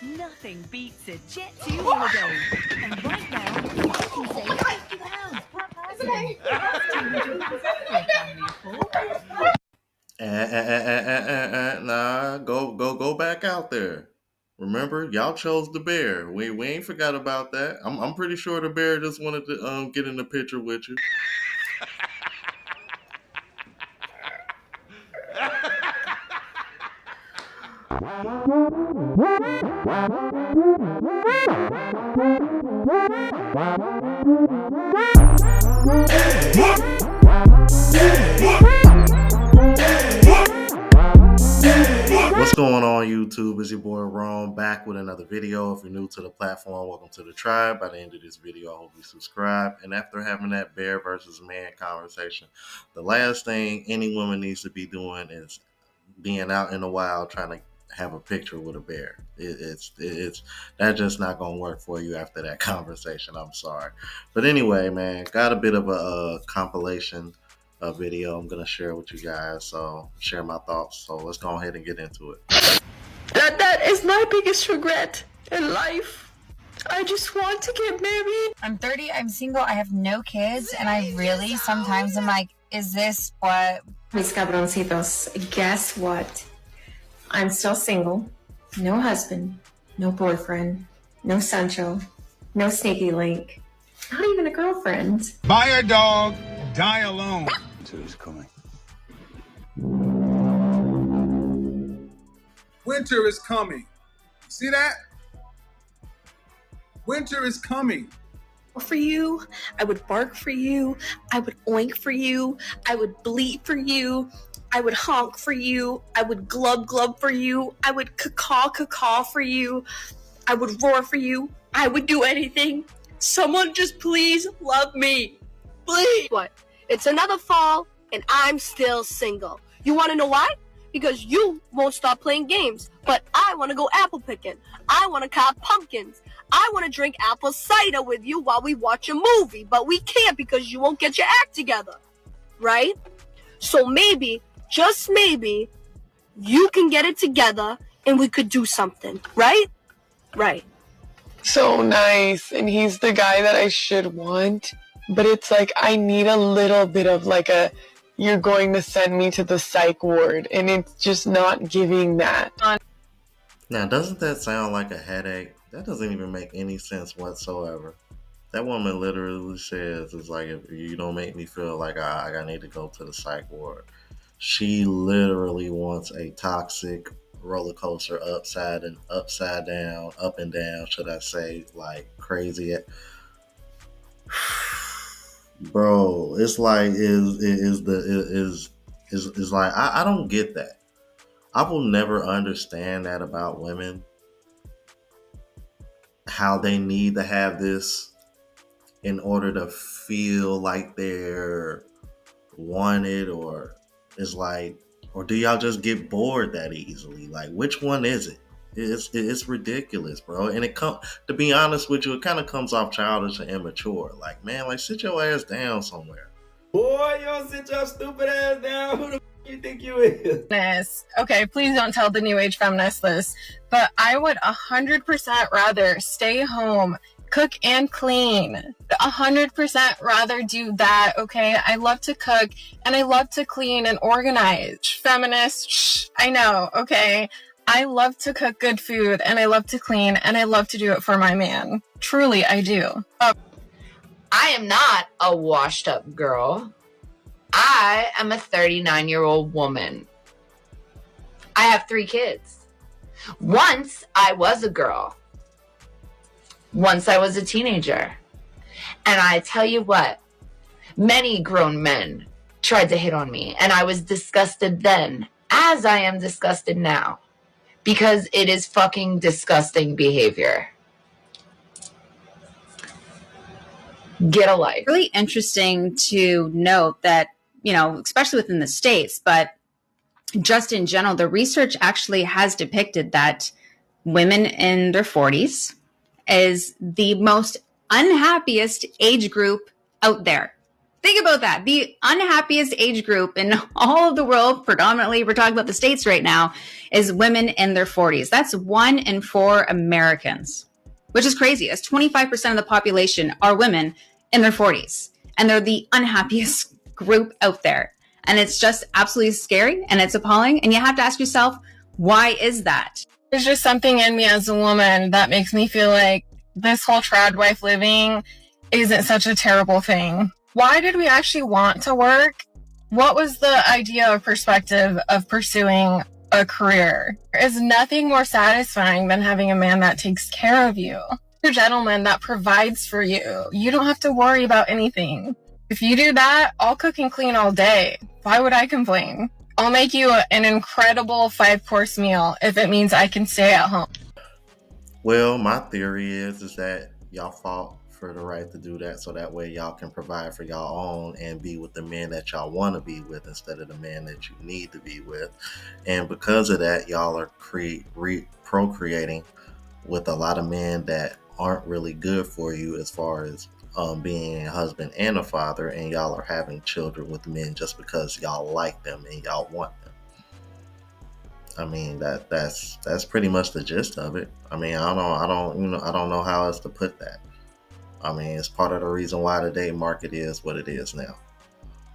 Nothing beats a Jet 2 holiday. And right now, you can save £50 per person. That's £200 off for a family of 4. Nah, go back out there. Remember, y'all chose the bear. We ain't forgot about that. I'm pretty sure the bear just wanted to get in the picture with you. What's going on, YouTube? It's your boy Ron back with another video. If you're new to the platform, welcome to the tribe. By the end of this video, I hope you subscribe. And after having that bear versus man conversation, the last thing any woman needs to be doing is being out in the wild trying to have a picture with a bear. It's that's just not gonna work for you after that conversation. I'm sorry, but anyway, man, got a bit of a compilation video I'm gonna share with you guys. So share my thoughts. So let's go ahead and get into it. That is my biggest regret in life. I just want to get married. I'm 30, I'm single, I have no kids, and I really sometimes I'm like, is this what? Mis cabroncitos, guess what? I'm still single, no husband, no boyfriend, no Sancho, no sneaky link, not even a girlfriend. Buy a dog, die alone. Winter is coming. Winter is coming. See that? Winter is coming. For you, I would bark for you, I would oink for you, I would bleat for you, I would honk for you, I would glub for you, I would caw for you, I would roar for you, I would do anything. Someone just please love me. Please. What? It's another fall and I'm still single. You want to know why? Because you won't stop playing games. But I want to go apple picking. I want to cop pumpkins. I want to drink apple cider with you while we watch a movie. But we can't because you won't get your act together. Right? So maybe, just maybe, you can get it together and we could do something. Right? Right. So nice, and he's the guy that I should want, but it's like I need a little bit of like a you're going to send me to the psych ward, and it's just not giving that. Now, doesn't that sound like a headache? That doesn't even make any sense whatsoever. That woman literally says, it's like, if you don't make me feel like I need to go to the psych ward. She literally wants a toxic roller coaster upside down, up and down, should I say, like crazy. Bro, it's like is like I don't get that. I will never understand that about women. How they need to have this in order to feel like they're wanted, or it's like, or do y'all just get bored that easily? Like, which one is it? It's ridiculous, bro. And to be honest with you, it kind of comes off childish and immature. Like, man, like, sit your ass down somewhere. Boy, you don't sit your stupid ass down. Who the you think you is? Okay, please don't tell the new age feminist this, but I would 100% rather stay home, cook and clean. 100% rather do that, okay? I love to cook and I love to clean and organize. Feminist, shh, I know, okay? I love to cook good food and I love to clean and I love to do it for my man. Truly, I do. I am not a washed up girl. I am a 39-year-old woman. I have 3 kids. Once I was a girl. Once I was a teenager. And I tell you what, many grown men tried to hit on me, and I was disgusted then, as I am disgusted now, because it is fucking disgusting behavior. Get a life. Really interesting to note that, you know, especially within the States, but just in general, the research actually has depicted that women in their 40s is the most unhappiest age group out there. Think about that. The unhappiest age group in all of the world, predominantly, we're talking about the States right now, is women in their 40s. That's 1 in 4 Americans, which is crazy. That's 25% of the population are women in their 40s. And they're the unhappiest group out there. And it's just absolutely scary and it's appalling. And you have to ask yourself, why is that? There's just something in me as a woman that makes me feel like this whole trad wife living isn't such a terrible thing. Why did we actually want to work? What was the idea or perspective of pursuing a career? There is nothing more satisfying than having a man that takes care of you. A gentleman that provides for you. You don't have to worry about anything. If you do that, I'll cook and clean all day. Why would I complain? I'll make you an incredible 5-course meal if it means I can stay at home. Well, my theory is that y'all fought for the right to do that so that way y'all can provide for y'all own and be with the men that y'all want to be with instead of the men that you need to be with. And because of that, y'all are procreating with a lot of men that aren't really good for you as far as being a husband and a father, and y'all are having children with men just because y'all like them and y'all want them. I mean, that's pretty much the gist of it. I mean, I don't know how else to put that. I mean, it's part of the reason why the dating market is what it is now.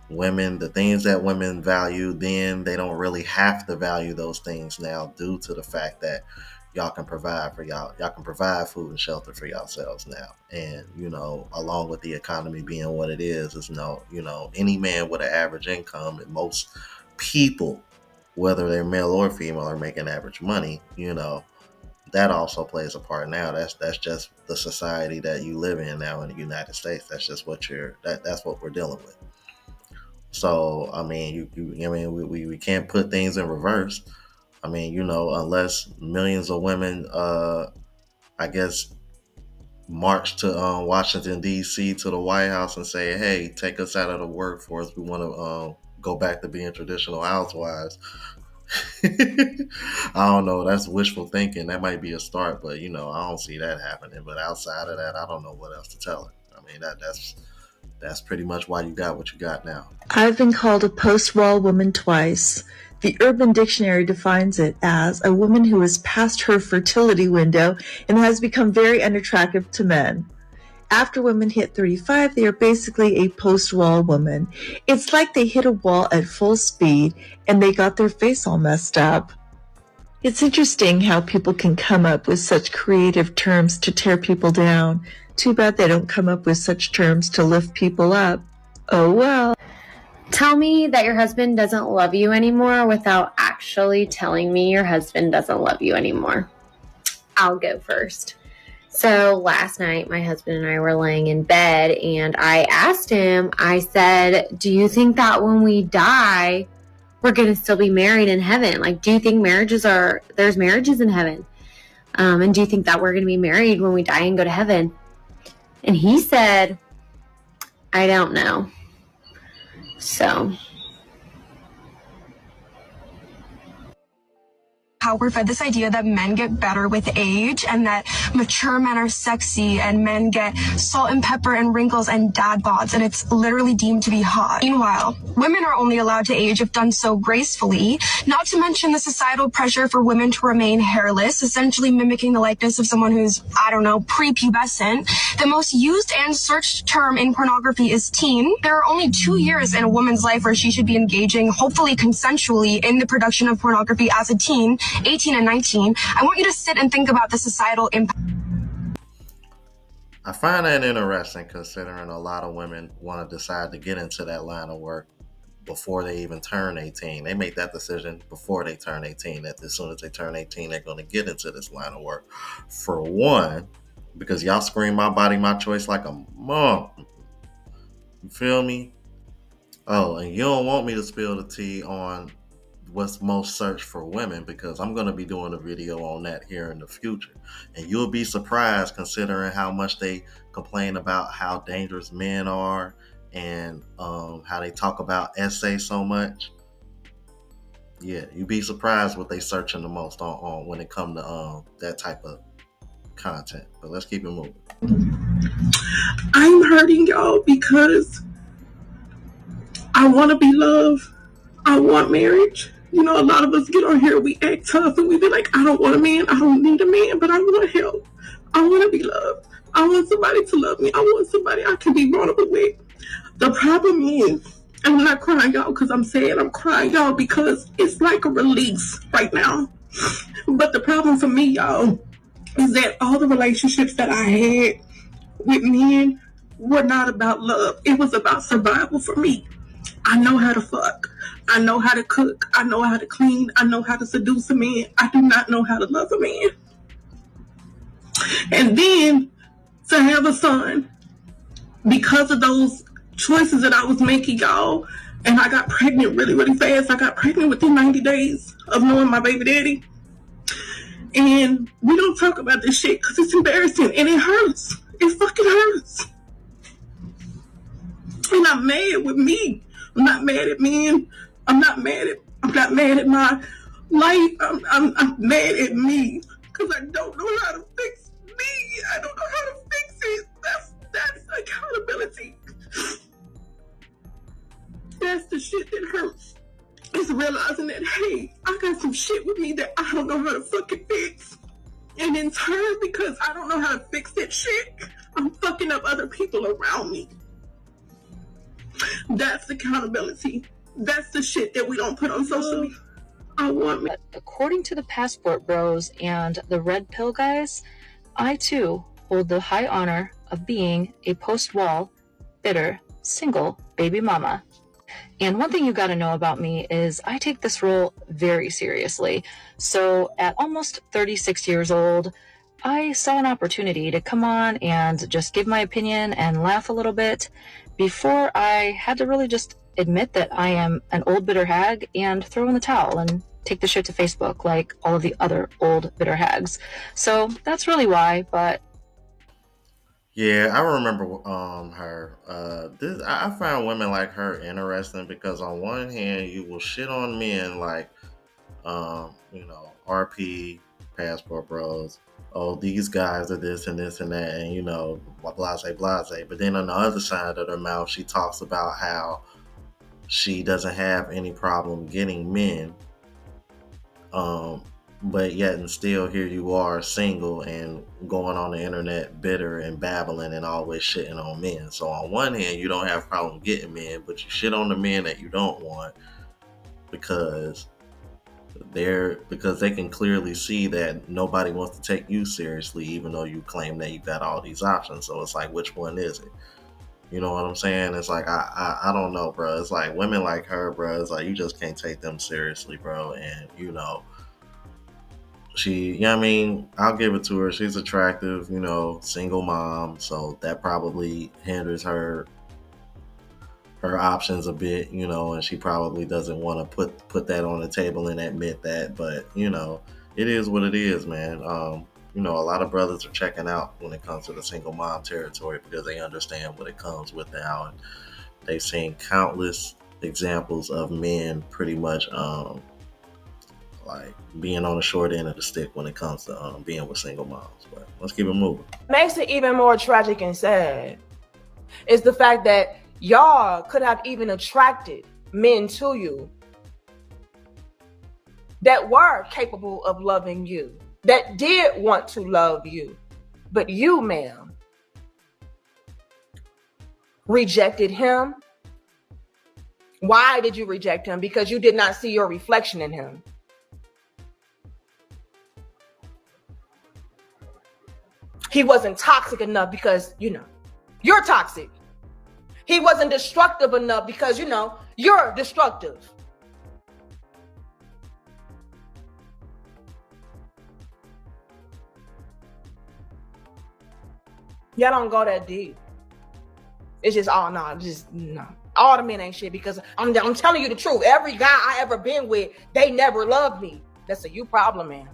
Women, the things that women value then, they don't really have to value those things now due to the fact that y'all can provide for y'all. Y'all can provide food and shelter for yourselves now. And, along with the economy being what it is any man with an average income, and most people, whether they're male or female, are making average money, that also plays a part now. That's just the society that you live in now in the United States. That's just that's what we're dealing with. So, I mean, we can't put things in reverse. I mean, unless millions of women, I guess, march to Washington, D.C. to the White House and say, hey, take us out of the workforce. We want to go back to being traditional housewives. I don't know. That's wishful thinking. That might be a start, but I don't see that happening. But outside of that, I don't know what else to tell her. I mean, that's pretty much why you got what you got now. I've been called a post-wall woman twice. The Urban Dictionary defines it as a woman who is past her fertility window and has become very unattractive to men. After women hit 35, they are basically a post-wall woman. It's like they hit a wall at full speed and they got their face all messed up. It's interesting how people can come up with such creative terms to tear people down. Too bad they don't come up with such terms to lift people up. Oh well. Tell me that your husband doesn't love you anymore without actually telling me your husband doesn't love you anymore. I'll go first. So last night, my husband and I were laying in bed and I asked him, I said, do you think that when we die, we're going to still be married in heaven? Like, do you think there's marriages in heaven? And do you think that we're going to be married when we die and go to heaven? And he said, I don't know. So. How we're fed this idea that men get better with age and that mature men are sexy and men get salt and pepper and wrinkles and dad bods, and it's literally deemed to be hot. Meanwhile, women are only allowed to age if done so gracefully, not to mention the societal pressure for women to remain hairless, essentially mimicking the likeness of someone who's, prepubescent. The most used and searched term in pornography is teen. There are only 2 years in a woman's life where she should be engaging, hopefully consensually, in the production of pornography as a teen. 18 and 19. I want you to sit and think about the societal impact. I find that interesting considering a lot of women want to decide to get into that line of work before they even turn 18. They make that decision before they turn 18, that as soon as they turn 18, they're going to get into this line of work. For one, because y'all scream my body, my choice like a mom. You feel me? Oh, and you don't want me to spill the tea on what's most searched for women, because I'm going to be doing a video on that here in the future. And you'll be surprised considering how much they complain about how dangerous men are and how they talk about essays so much. Yeah, you'd be surprised what they searching the most on when it comes to that type of content. But let's keep it moving. I'm hurting y'all because I want to be loved. I want marriage. You know, a lot of us get on here, we act tough, and we be like, I don't want a man, I don't need a man, but I want help. I want to be loved. I want somebody to love me. I want somebody I can be vulnerable with. The problem is, and I'm not crying, y'all, because I'm sad. I'm crying, y'all, because it's like a release right now. But the problem for me, y'all, is that all the relationships that I had with men were not about love. It was about survival for me. I know how to fuck. I know how to cook. I know how to clean. I know how to seduce a man. I do not know how to love a man. And then to have a son, because of those choices that I was making, y'all, and I got pregnant really, really fast. I got pregnant within 90 days of knowing my baby daddy. And we don't talk about this shit because it's embarrassing and it hurts. It fucking hurts. And I'm mad with me. I'm not mad at men. I'm not mad at my life. I'm mad at me because I don't know how to fix me. I don't know how to fix it. That's accountability. That's the shit that hurts. It's realizing that, hey, I got some shit with me that I don't know how to fucking fix. And in turn, because I don't know how to fix that shit, I'm fucking up other people around me. That's accountability. That's the shit that we don't put on social media. According to the Passport Bros and the Red Pill guys, I too hold the high honor of being a post-wall, bitter, single baby mama. And one thing you gotta know about me is I take this role very seriously. So at almost 36 years old, I saw an opportunity to come on and just give my opinion and laugh a little bit before I had to really just admit that I am an old bitter hag and throw in the towel and take the shit to Facebook like all of the other old bitter hags. So that's really why, but Yeah, I remember her. I find women like her interesting because on one hand, you will shit on men like RP, Passport Bros. Oh, these guys are this and this and that, and blase blase. But then on the other side of her mouth, she talks about how she doesn't have any problem getting men. But yet and still here you are single and going on the internet bitter and babbling and always shitting on men. So on one hand, you don't have a problem getting men, but you shit on the men that you don't want because they can clearly see that nobody wants to take you seriously, even though you claim that you got all these options. So it's like, which one is it? You know what I'm saying? It's like, I don't know, bro. It's like women like her, bro. It's like, you just can't take them seriously, bro. And, I'll give it to her. She's attractive, single mom. So that probably hinders her options a bit, and she probably doesn't want to put that on the table and admit that. But, it is what it is, man. A lot of brothers are checking out when it comes to the single mom territory because they understand what it comes with now. And they've seen countless examples of men pretty much like being on the short end of the stick when it comes to being with single moms. But let's keep it moving. Makes it even more tragic and sad is the fact that y'all could have even attracted men to you that were capable of loving you, that did want to love you. But you, ma'am, rejected him. Why did you reject him? Because you did not see your reflection in him. He wasn't toxic enough because, you're toxic. He wasn't destructive enough because, you're destructive. Y'all don't go that deep. It's just, no. All the men ain't shit because I'm telling you the truth. Every guy I ever been with, they never loved me. That's a you problem, man.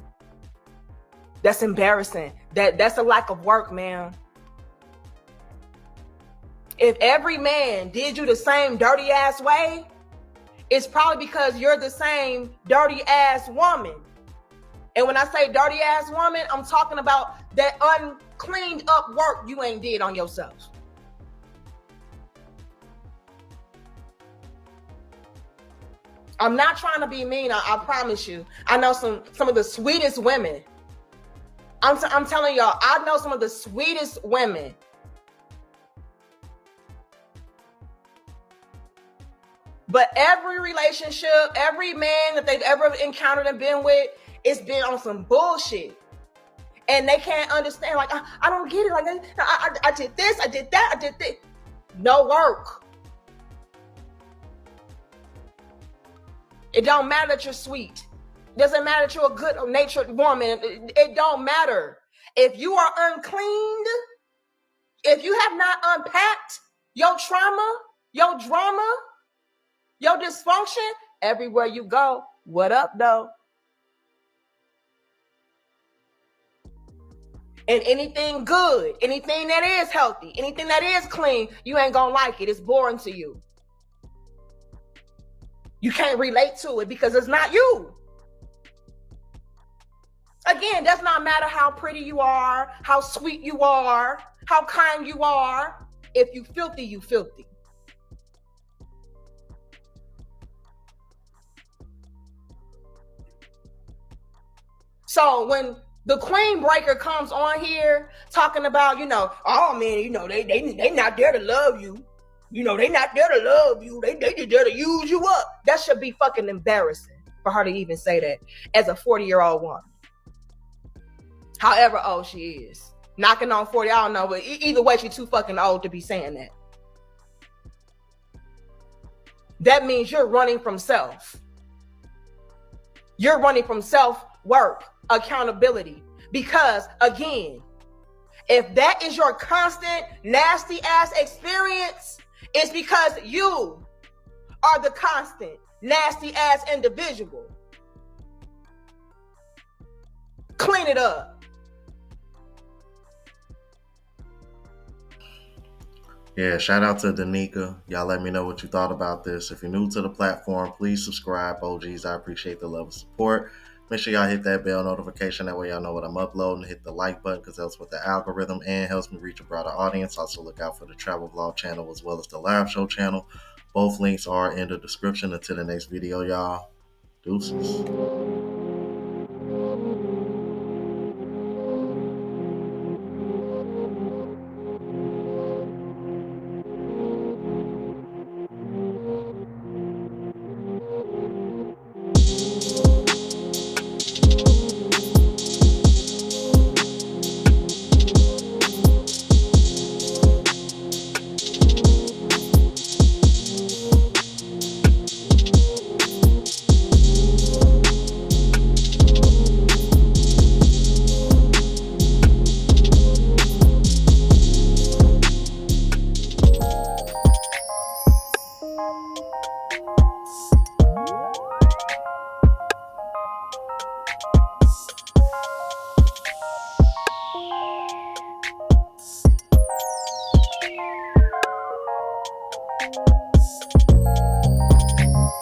That's embarrassing. That's a lack of work, man. If every man did you the same dirty ass way, it's probably because you're the same dirty ass woman. And when I say dirty ass woman, I'm talking about that uncleaned up work you ain't did on yourself. I'm not trying to be mean. I promise you. I know some of the sweetest women. I'm telling y'all, I know some of the sweetest women. But every relationship, every man that they've ever encountered and been with, it's been on some bullshit. And they can't understand. Like, I don't get it. Like, I did this, I did that, I did this. No work. It don't matter that you're sweet. It doesn't matter that you're a good-natured woman. It don't matter. If you are uncleaned, if you have not unpacked your trauma, your drama, your dysfunction, everywhere you go, what up, though? And anything good, anything that is healthy, anything that is clean, you ain't gonna like it. It's boring to you. You can't relate to it because it's not you. Again, does not matter how pretty you are, how sweet you are, how kind you are. If you filthy, you filthy. So when the queen breaker comes on here talking about, oh man, they not there to love you. They not there to love you. They just there to use you up. That should be fucking embarrassing for her to even say that as a 40-year-old woman. However old she is. Knocking on 40, I don't know, but either way, she's too fucking old to be saying that. That means you're running from self. You're running from self-work, accountability. Because, again, if that is your constant nasty-ass experience, it's because you are the constant nasty-ass individual. Clean it up. Yeah, shout out to Danica. Y'all let me know what you thought about this. If you're new to the platform, please subscribe. OGs, I appreciate the love and support. Make sure y'all hit that bell notification. That way y'all know what I'm uploading. Hit the like button because that helps with the algorithm and helps me reach a broader audience. Also look out for the travel vlog channel as well as the live show channel. Both links are in the description. Until the next video, y'all. Deuces.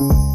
you.